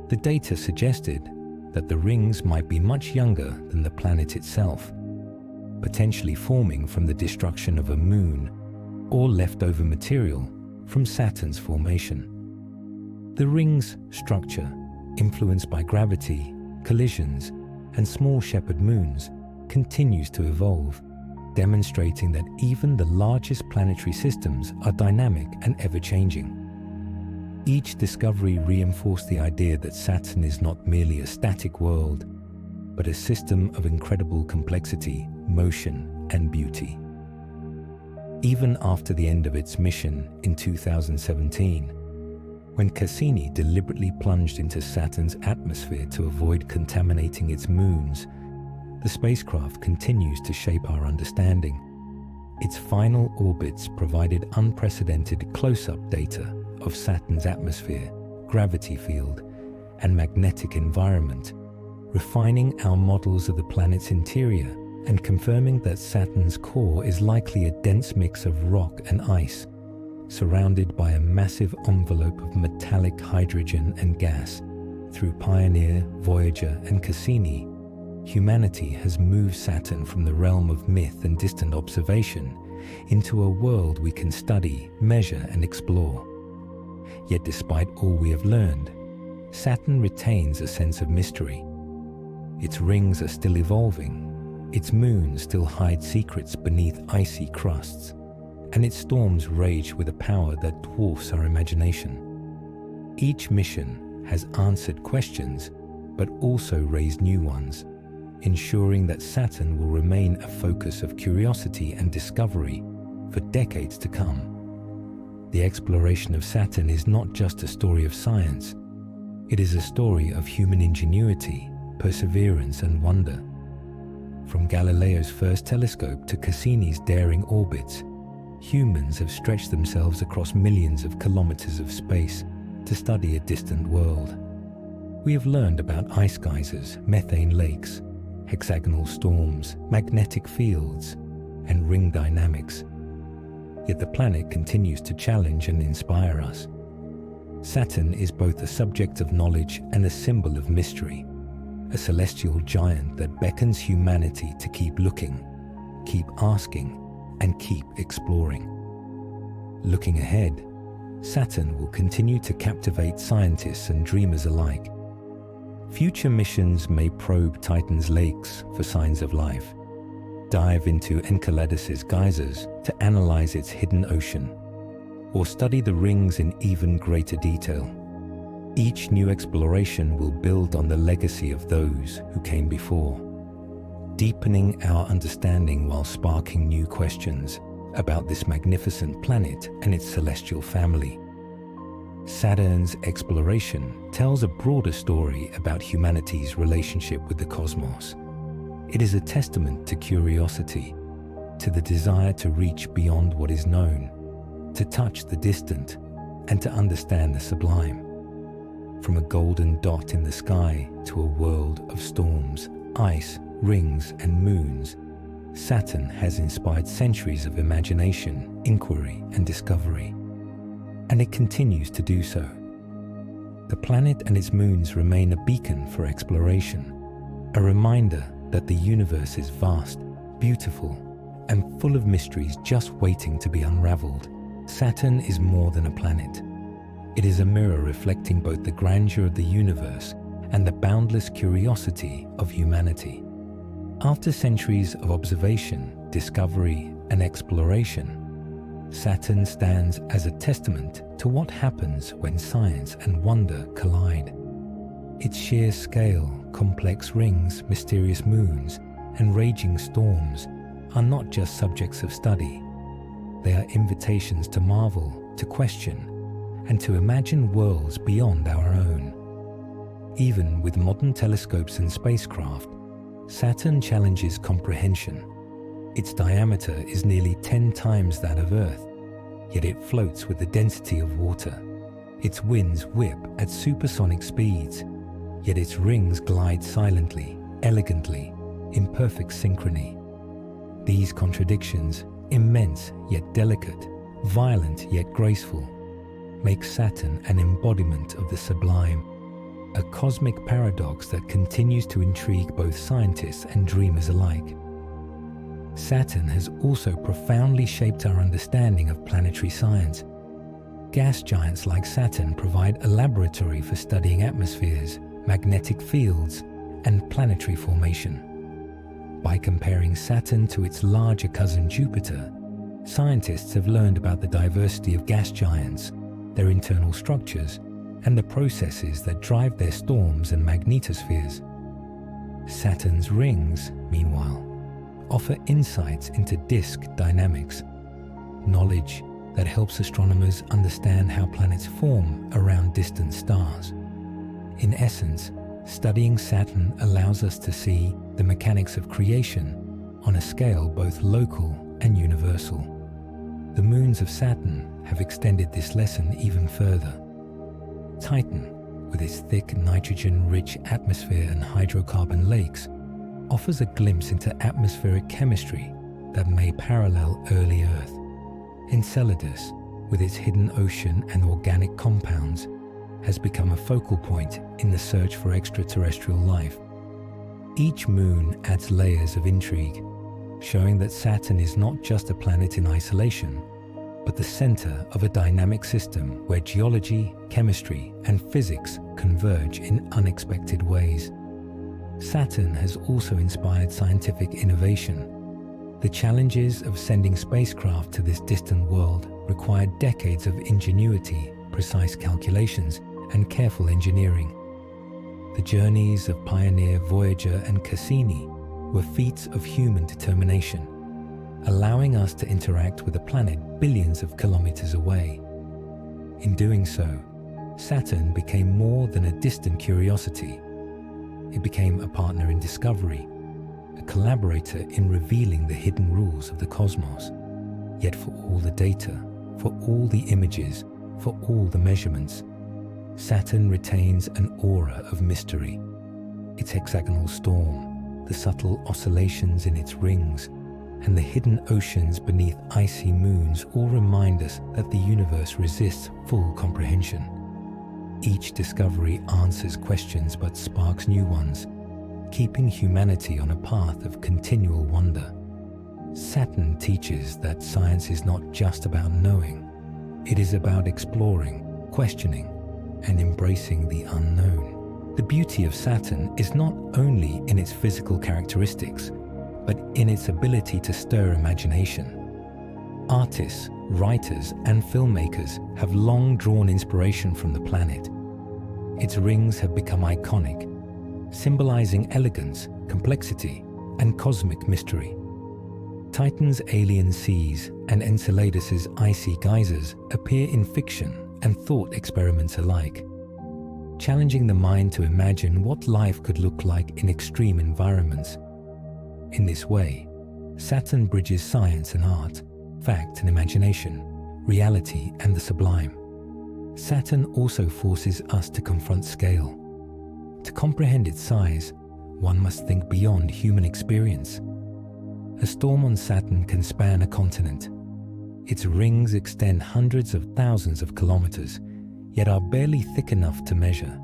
Speaker 1: The data suggested that the rings might be much younger than the planet itself, potentially forming from the destruction of a moon or leftover material from Saturn's formation. The ring's structure, influenced by gravity, collisions, and small shepherd moons, continues to evolve, demonstrating that even the largest planetary systems are dynamic and ever-changing. Each discovery reinforced the idea that Saturn is not merely a static world, but a system of incredible complexity, motion, and beauty. Even after the end of its mission in 2017, when Cassini deliberately plunged into Saturn's atmosphere to avoid contaminating its moons, the spacecraft continues to shape our understanding. Its final orbits provided unprecedented close-up data of Saturn's atmosphere, gravity field, and magnetic environment, refining our models of the planet's interior and confirming that Saturn's core is likely a dense mix of rock and ice, surrounded by a massive envelope of metallic hydrogen and gas. Through Pioneer, Voyager, and Cassini, humanity has moved Saturn from the realm of myth and distant observation into a world we can study, measure, and explore. Yet despite all we have learned, Saturn retains a sense of mystery. Its rings are still evolving, its moons still hide secrets beneath icy crusts, and its storms rage with a power that dwarfs our imagination. Each mission has answered questions, but also raised new ones, ensuring that Saturn will remain a focus of curiosity and discovery for decades to come. The exploration of Saturn is not just a story of science, it is a story of human ingenuity, perseverance, and wonder. From Galileo's first telescope to Cassini's daring orbits, humans have stretched themselves across millions of kilometers of space to study a distant world. We have learned about ice geysers, methane lakes, hexagonal storms, magnetic fields, and ring dynamics. Yet the planet continues to challenge and inspire us. Saturn is both a subject of knowledge and a symbol of mystery, a celestial giant that beckons humanity to keep looking, keep asking, and keep exploring. Looking ahead, Saturn will continue to captivate scientists and dreamers alike. Future missions may probe Titan's lakes for signs of life, dive into Enceladus's geysers to analyze its hidden ocean, or study the rings in even greater detail. Each new exploration will build on the legacy of those who came before, deepening our understanding while sparking new questions about this magnificent planet and its celestial family. Saturn's exploration tells a broader story about humanity's relationship with the cosmos. It is a testament to curiosity, to the desire to reach beyond what is known, to touch the distant, and to understand the sublime. From a golden dot in the sky to a world of storms, ice, rings, and moons, Saturn has inspired centuries of imagination, inquiry, and discovery. And it continues to do so. The planet and its moons remain a beacon for exploration, a reminder that the universe is vast, beautiful, and full of mysteries just waiting to be unraveled. Saturn is more than a planet. It is a mirror reflecting both the grandeur of the universe and the boundless curiosity of humanity. After centuries of observation, discovery, and exploration, Saturn stands as a testament to what happens when science and wonder collide. Its sheer scale, complex rings, mysterious moons, and raging storms are not just subjects of study. They are invitations to marvel, to question, and to imagine worlds beyond our own. Even with modern telescopes and spacecraft, Saturn challenges comprehension. Its diameter is nearly 10 times that of Earth, yet it floats with the density of water. Its winds whip at supersonic speeds, yet its rings glide silently, elegantly, in perfect synchrony. These contradictions, immense yet delicate, violent yet graceful, make Saturn an embodiment of the sublime, a cosmic paradox that continues to intrigue both scientists and dreamers alike. Saturn has also profoundly shaped our understanding of planetary science. Gas giants like Saturn provide a laboratory for studying atmospheres, magnetic fields, and planetary formation. By comparing Saturn to its larger cousin Jupiter, scientists have learned about the diversity of gas giants, their internal structures, and the processes that drive their storms and magnetospheres. Saturn's rings, meanwhile, offer insights into disk dynamics, knowledge that helps astronomers understand how planets form around distant stars. In essence, studying Saturn allows us to see the mechanics of creation on a scale both local and universal. The moons of Saturn have extended this lesson even further. Titan, with its thick nitrogen-rich atmosphere and hydrocarbon lakes, offers a glimpse into atmospheric chemistry that may parallel early Earth. Enceladus, with its hidden ocean and organic compounds, has become a focal point in the search for extraterrestrial life. Each moon adds layers of intrigue, showing that Saturn is not just a planet in isolation, but the center of a dynamic system where geology, chemistry, and physics converge in unexpected ways. Saturn has also inspired scientific innovation. The challenges of sending spacecraft to this distant world required decades of ingenuity, precise calculations, and careful engineering. The journeys of Pioneer, Voyager, and Cassini were feats of human determination, allowing us to interact with a planet billions of kilometers away. In doing so, Saturn became more than a distant curiosity. It became a partner in discovery, a collaborator in revealing the hidden rules of the cosmos. Yet for all the data, for all the images, for all the measurements, Saturn retains an aura of mystery. Its hexagonal storm, the subtle oscillations in its rings, and the hidden oceans beneath icy moons all remind us that the universe resists full comprehension. Each discovery answers questions but sparks new ones, keeping humanity on a path of continual wonder. Saturn teaches that science is not just about knowing. It is about exploring, questioning, and embracing the unknown. The beauty of Saturn is not only in its physical characteristics, but in its ability to stir imagination. Artists, writers, and filmmakers have long drawn inspiration from the planet. Its rings have become iconic, symbolizing elegance, complexity, and cosmic mystery. Titan's alien seas and Enceladus's icy geysers appear in fiction and thought experiments alike, challenging the mind to imagine what life could look like in extreme environments. In this way, Saturn bridges science and art, fact and imagination, reality and the sublime. Saturn also forces us to confront scale. To comprehend its size, one must think beyond human experience. A storm on Saturn can span a continent. Its rings extend hundreds of thousands of kilometers, yet are barely thick enough to measure.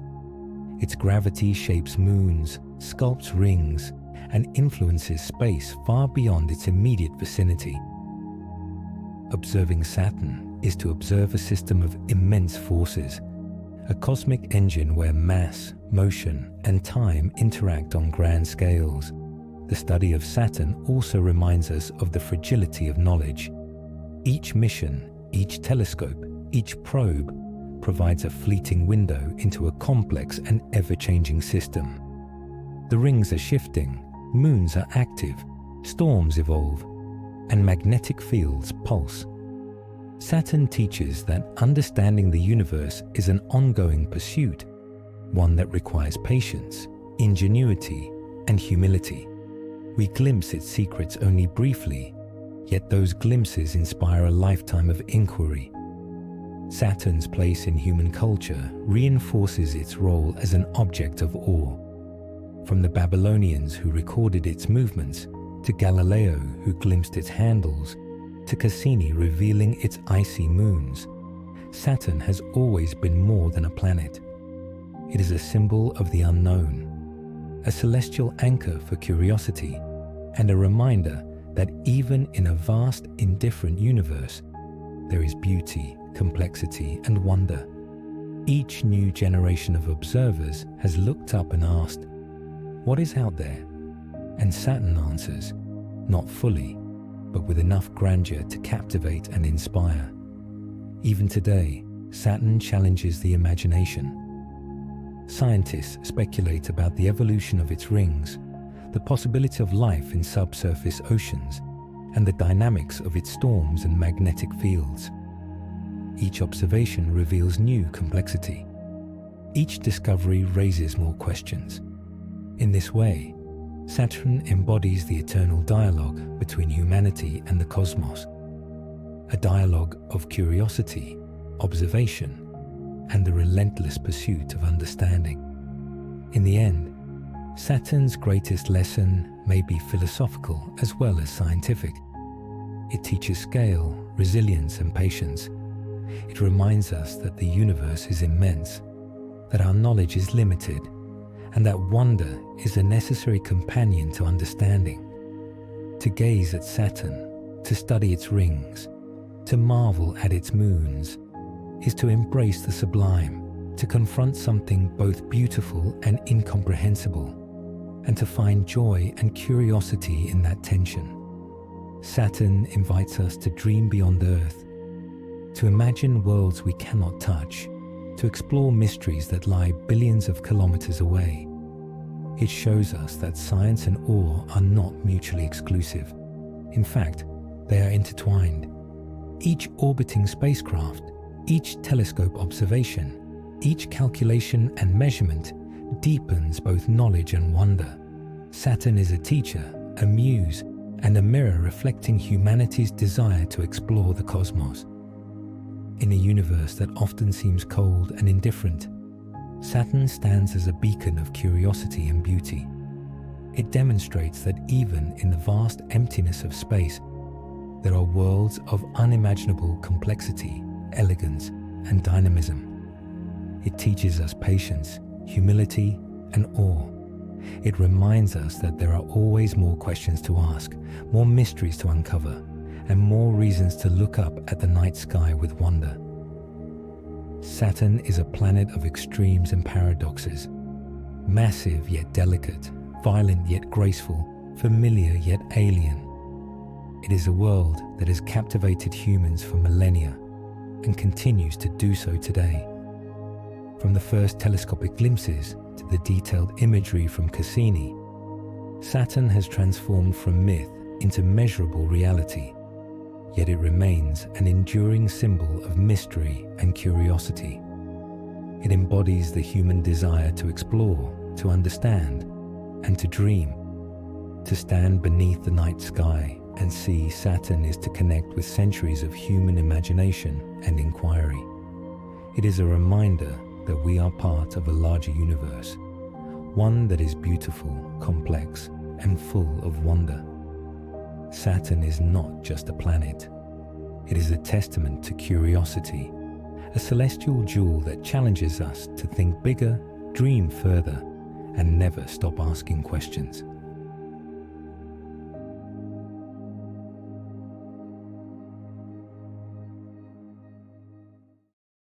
Speaker 1: Its gravity shapes moons, sculpts rings, and influences space far beyond its immediate vicinity. Observing Saturn is to observe a system of immense forces, a cosmic engine where mass, motion, and time interact on grand scales. The study of Saturn also reminds us of the fragility of knowledge. Each mission, each telescope, each probe provides a fleeting window into a complex and ever-changing system. The rings are shifting, moons are active, storms evolve, and magnetic fields pulse. Saturn teaches that understanding the universe is an ongoing pursuit, one that requires patience, ingenuity, and humility. We glimpse its secrets only briefly, yet those glimpses inspire a lifetime of inquiry. Saturn's place in human culture reinforces its role as an object of awe. From the Babylonians who recorded its movements, to Galileo who glimpsed its handles, to Cassini revealing its icy moons, Saturn has always been more than a planet. It is a symbol of the unknown, a celestial anchor for curiosity, and a reminder that even in a vast, indifferent universe, there is beauty, complexity, and wonder. Each new generation of observers has looked up and asked, "What is out there?" And Saturn answers, not fully, but with enough grandeur to captivate and inspire. Even today, Saturn challenges the imagination. Scientists speculate about the evolution of its rings, the possibility of life in subsurface oceans, and the dynamics of its storms and magnetic fields. Each observation reveals new complexity. Each discovery raises more questions. In this way, Saturn embodies the eternal dialogue between humanity and the cosmos, a dialogue of curiosity, observation, and the relentless pursuit of understanding. In the end, Saturn's greatest lesson may be philosophical as well as scientific. It teaches scale, resilience, and patience. It reminds us that the universe is immense, that our knowledge is limited, and that wonder is a necessary companion to understanding. To gaze at Saturn, to study its rings, to marvel at its moons, is to embrace the sublime, to confront something both beautiful and incomprehensible, and to find joy and curiosity in that tension. Saturn invites us to dream beyond Earth, to imagine worlds we cannot touch, to explore mysteries that lie billions of kilometers away. It shows us that science and awe are not mutually exclusive. In fact, they are intertwined. Each orbiting spacecraft, each telescope observation, each calculation and measurement deepens both knowledge and wonder. Saturn is a teacher, a muse, and a mirror reflecting humanity's desire to explore the cosmos. In a universe that often seems cold and indifferent, Saturn stands as a beacon of curiosity and beauty. It demonstrates that even in the vast emptiness of space, there are worlds of unimaginable complexity, elegance, and dynamism. It teaches us patience, humility, and awe. It reminds us that there are always more questions to ask, more mysteries to uncover, and more reasons to look up at the night sky with wonder. Saturn is a planet of extremes and paradoxes, massive yet delicate, violent yet graceful, familiar yet alien. It is a world that has captivated humans for millennia and continues to do so today. From the first telescopic glimpses to the detailed imagery from Cassini, Saturn has transformed from myth into measurable reality, yet it remains an enduring symbol of mystery and curiosity. It embodies the human desire to explore, to understand, and to dream. To stand beneath the night sky and see Saturn is to connect with centuries of human imagination and inquiry. It is a reminder that we are part of a larger universe, one that is beautiful, complex, and full of wonder. Saturn is not just a planet. It is a testament to curiosity, a celestial jewel that challenges us to think bigger, dream further, and never stop asking questions.